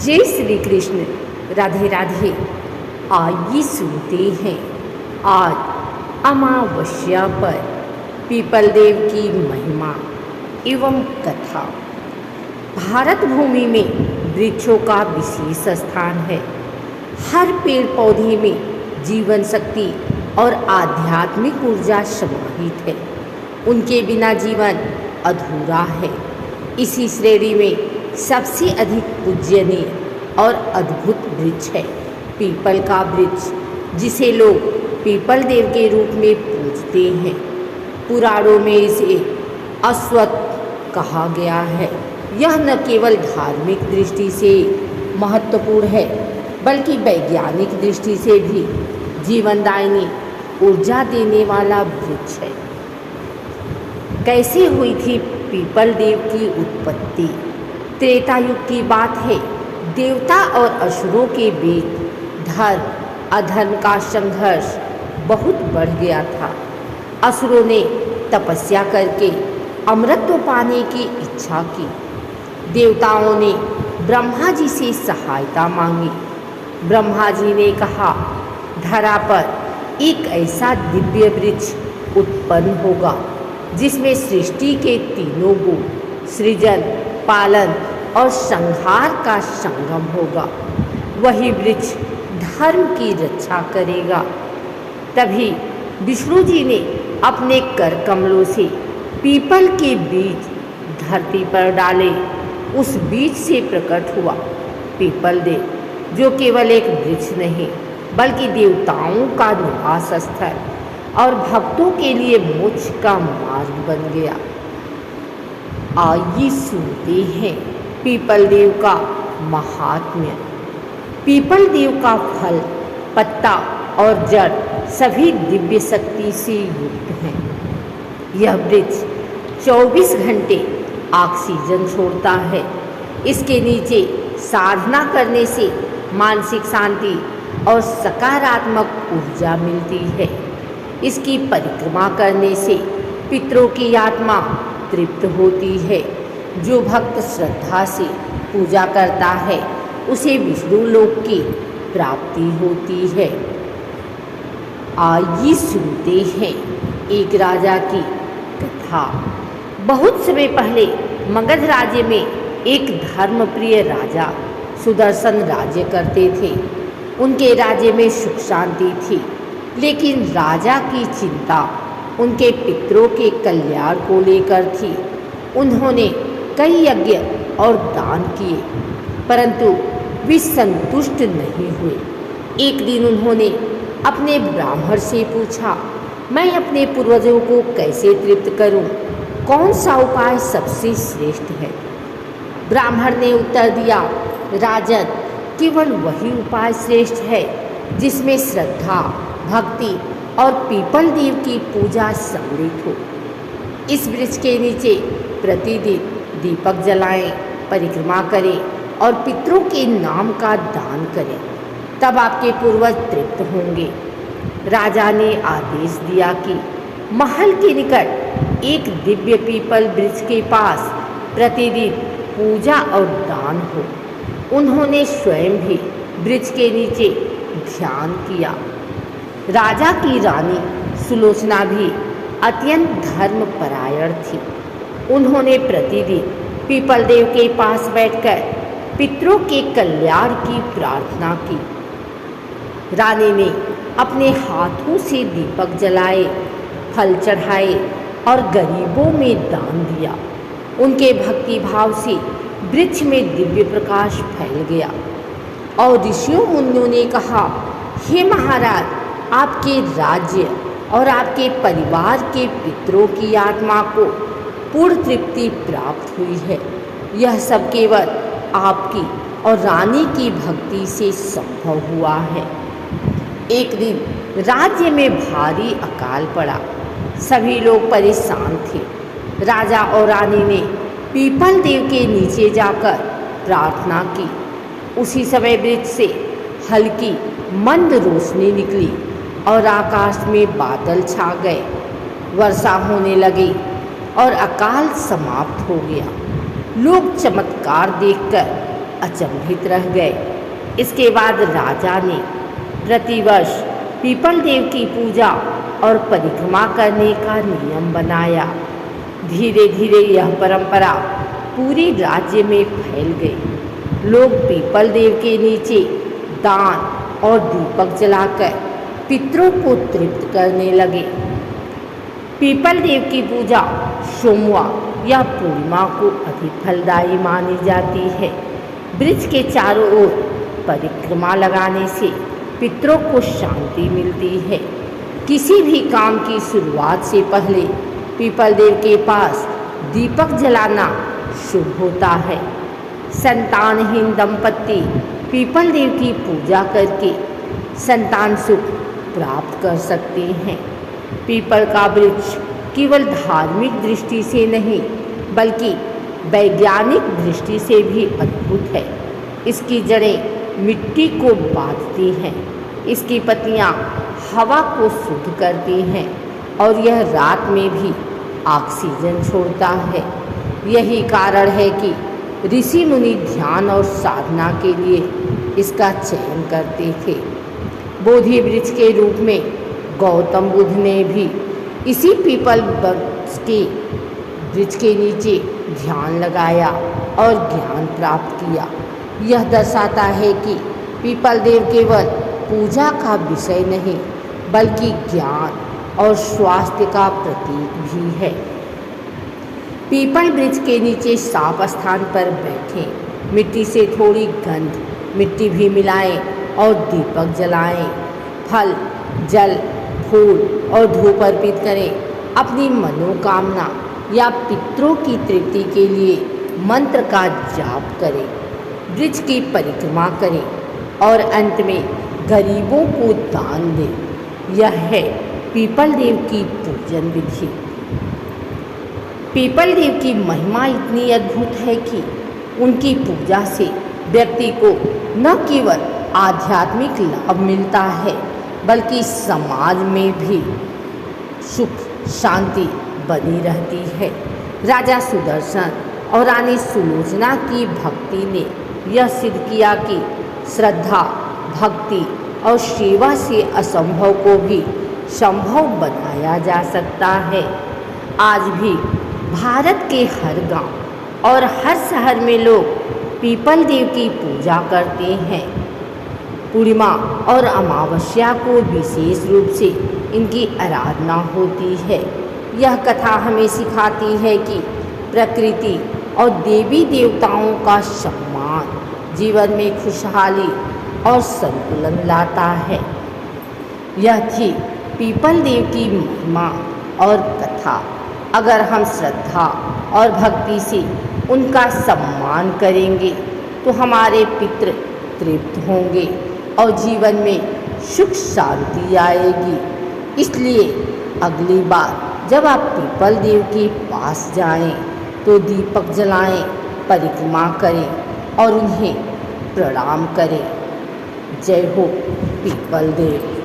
जय श्री कृष्ण। राधे राधे। आइए सुनते हैं आज अमावस्या पर पीपल देव की महिमा एवं कथा। भारत भूमि में वृक्षों का विशेष स्थान है। हर पेड़ पौधे में जीवन शक्ति और आध्यात्मिक ऊर्जा समाहित है। उनके बिना जीवन अधूरा है। इसी श्रेणी में सबसे अधिक पूजनीय और अद्भुत वृक्ष है पीपल का वृक्ष, जिसे लोग पीपल देव के रूप में पूजते हैं। पुराणों में इसे अश्वत्थ कहा गया है। यह न केवल धार्मिक दृष्टि से महत्वपूर्ण है, बल्कि वैज्ञानिक दृष्टि से भी जीवनदायिनी ऊर्जा देने वाला वृक्ष है। कैसे हुई थी पीपल देव की उत्पत्ति? त्रेता युग की बात है। देवता और असुरों के बीच धर्म अधर्म का संघर्ष बहुत बढ़ गया था। असुरों ने तपस्या करके अमृत पाने की इच्छा की। देवताओं ने ब्रह्मा जी से सहायता मांगी। ब्रह्मा जी ने कहा, धरा पर एक ऐसा दिव्य वृक्ष उत्पन्न होगा जिसमें सृष्टि के तीनों गुण सृजन, पालन और संहार का संगम होगा। वही वृक्ष धर्म की रक्षा करेगा। तभी विष्णु जी ने अपने कर कमलों से पीपल के बीज धरती पर डाले। उस बीज से प्रकट हुआ पीपल देव, जो केवल एक वृक्ष नहीं बल्कि देवताओं का निवास स्थल और भक्तों के लिए मोक्ष का मार्ग बन गया। आइए सुनते हैं पीपल देव का महात्म्य। पीपल देव का फल, पत्ता और जड़ सभी दिव्य शक्ति से युक्त हैं। यह वृक्ष 24 घंटे ऑक्सीजन छोड़ता है। इसके नीचे साधना करने से मानसिक शांति और सकारात्मक ऊर्जा मिलती है। इसकी परिक्रमा करने से पितरों की आत्मा तृप्त होती है। जो भक्त श्रद्धा से पूजा करता है उसे विष्णु लोक की प्राप्ति होती है। आइए सुनते हैं एक राजा की कथा। बहुत समय पहले मगध राज्य में एक धर्मप्रिय राजा सुदर्शन राज्य करते थे। उनके राज्य में सुख शांति थी, लेकिन राजा की चिंता उनके पितरों के कल्याण को लेकर थी। उन्होंने कई यज्ञ और दान किए, परंतु वे संतुष्ट नहीं हुए। एक दिन उन्होंने अपने ब्राह्मण से पूछा, मैं अपने पूर्वजों को कैसे तृप्त करूं? कौन सा उपाय सबसे श्रेष्ठ है? ब्राह्मण ने उत्तर दिया, राजन, केवल वही उपाय श्रेष्ठ है जिसमें श्रद्धा, भक्ति और पीपल देव की पूजा सम्मिलित हो। इस वृक्ष के नीचे प्रतिदिन दीपक जलाएं, परिक्रमा करें और पितरों के नाम का दान करें, तब आपके पूर्वज तृप्त होंगे। राजा ने आदेश दिया कि महल के निकट एक दिव्य पीपल वृक्ष के पास प्रतिदिन पूजा और दान हो। उन्होंने स्वयं भी वृक्ष के नीचे ध्यान किया। राजा की रानी सुलोचना भी अत्यंत धर्मपरायण थी। उन्होंने प्रतिदिन पीपल देव के पास बैठकर पितरों के कल्याण की प्रार्थना की। रानी ने अपने हाथों से दीपक जलाए, फल चढ़ाए और गरीबों में दान दिया। उनके भक्ति भाव से वृक्ष में दिव्य प्रकाश फैल गया और ऋषियों मुनियों ने कहा, हे महाराज, आपके राज्य और आपके परिवार के पितरों की आत्मा को पूर्ण तृप्ति प्राप्त हुई है। यह सब केवल आपकी और रानी की भक्ति से संभव हुआ है। एक दिन राज्य में भारी अकाल पड़ा। सभी लोग परेशान थे। राजा और रानी ने पीपल देव के नीचे जाकर प्रार्थना की। उसी समय वृक्ष से हल्की मंद रोशनी निकली और आकाश में बादल छा गए। वर्षा होने लगी और अकाल समाप्त हो गया। लोग चमत्कार देखकर अचंभित रह गए। इसके बाद राजा ने प्रतिवर्ष पीपल देव की पूजा और परिक्रमा करने का नियम बनाया। धीरे धीरे यह परंपरा पूरे राज्य में फैल गई। लोग पीपल देव के नीचे दान और दीपक जलाकर पितरों को तृप्त करने लगे। पीपल देव की पूजा सोमवार या पूर्णिमा को अधिक फलदायी मानी जाती है। वृक्ष के चारों ओर परिक्रमा लगाने से पितरों को शांति मिलती है। किसी भी काम की शुरुआत से पहले पीपल देव के पास दीपक जलाना शुभ होता है। संतानहीन दंपत्ति पीपल देव की पूजा करके संतान सुख प्राप्त कर सकते हैं। पीपल का वृक्ष केवल धार्मिक दृष्टि से नहीं बल्कि वैज्ञानिक दृष्टि से भी अद्भुत है। इसकी जड़ें मिट्टी को बांधती हैं, इसकी पत्तियां हवा को शुद्ध करती हैं और यह रात में भी ऑक्सीजन छोड़ता है। यही कारण है कि ऋषि मुनि ध्यान और साधना के लिए इसका चयन करते थे। बोधि वृक्ष के रूप में गौतम बुद्ध ने भी इसी पीपल वृक्ष के नीचे ध्यान लगाया और ज्ञान प्राप्त किया। यह दर्शाता है कि पीपल देव केवल पूजा का विषय नहीं बल्कि ज्ञान और स्वास्थ्य का प्रतीक भी है। पीपल वृक्ष के नीचे साफ स्थान पर बैठें, मिट्टी से थोड़ी गंध मिट्टी भी मिलाएं और दीपक जलाएं। फल, जल, फूल और धूप अर्पित करें। अपनी मनोकामना या पितरों की तृप्ति के लिए मंत्र का जाप करें। वृक्ष की परिक्रमा करें और अंत में गरीबों को दान दें। यह है पीपल देव की पूजन विधि। पीपल देव की महिमा इतनी अद्भुत है कि उनकी पूजा से व्यक्ति को न केवल आध्यात्मिक लाभ मिलता है बल्कि समाज में भी सुख शांति बनी रहती है। राजा सुदर्शन और रानी सुलोचना की भक्ति ने यह सिद्ध किया कि श्रद्धा, भक्ति और सेवा से असंभव को भी संभव बनाया जा सकता है। आज भी भारत के हर गांव और हर शहर में लोग पीपल देव की पूजा करते हैं। पूर्णिमा और अमावस्या को विशेष रूप से इनकी आराधना होती है। यह कथा हमें सिखाती है कि प्रकृति और देवी देवताओं का सम्मान जीवन में खुशहाली और संतुलन लाता है। यह थी पीपल देव की महिमा और कथा। अगर हम श्रद्धा और भक्ति से उनका सम्मान करेंगे तो हमारे पितृ तृप्त होंगे और जीवन में सुख शांति आएगी। इसलिए अगली बार जब आप पीपल देव के पास जाएं तो दीपक जलाएं, परिक्रमा करें और उन्हें प्रणाम करें। जय हो पीपल देव।